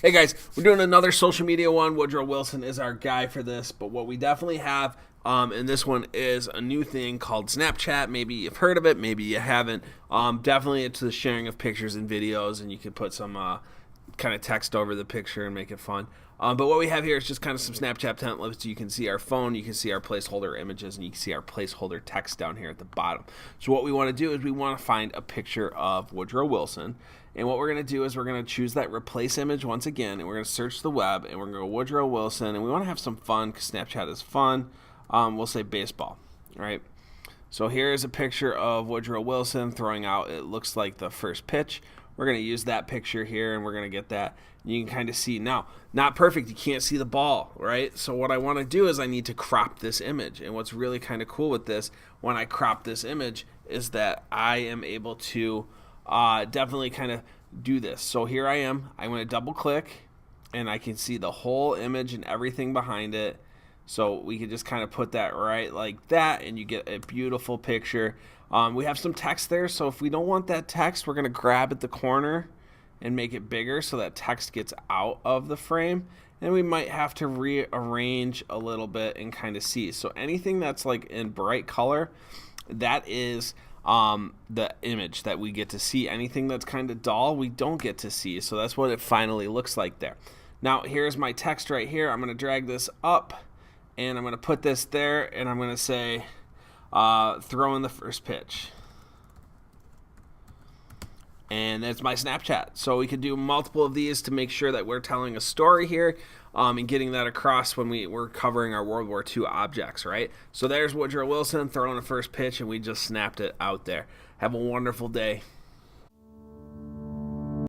Hey guys, we're doing another social media one. Woodrow Wilson is our guy for this, but what we definitely have in this one is a new thing called Snapchat. Maybe you've heard of it, maybe you haven't. Definitely it's the sharing of pictures and videos, and you can put some kind of text over the picture and make it fun. But what we have here is just kind of some Snapchat templates. You can see our phone, you can see our placeholder images, and you can see our placeholder text down here at the bottom. So what we want to do is we want to find a picture of Woodrow Wilson. And what we're going to do is we're going to choose that replace image once again, and we're going to search the web, and we're going to go Woodrow Wilson, and we want to have some fun because Snapchat is fun. We'll say baseball, right? So here is a picture of Woodrow Wilson throwing out, it looks like the first pitch. We're going to use that picture here, and we're going to get that. You can kind of see now, not perfect. You can't see the ball, right? So what I want to do is I need to crop this image. And what's really kind of cool with this, when I crop this image, is that I am able to definitely kind of do this. So here I am. I'm going to double click, and I can see the whole image and everything behind it. So we can just kind of put that right like that, and you get a beautiful picture. We have some text there, so if we don't want that text, we're going to grab at the corner and make it bigger so that text gets out of the frame. And we might have to rearrange a little bit and kind of see. So anything that's like in bright color, that is the image that we get to see. Anything that's kind of dull, we don't get to see. So that's what it finally looks like there. Now here's my text right here. I'm going to drag this up, and I'm going to put this there, and I'm going to say throw in the first pitch. And that's my Snapchat. So we could do multiple of these to make sure that we're telling a story here and getting that across when we're covering our World War II objects, right? So there's Woodrow Wilson throwing the first pitch, and we just snapped it out there. Have a wonderful day.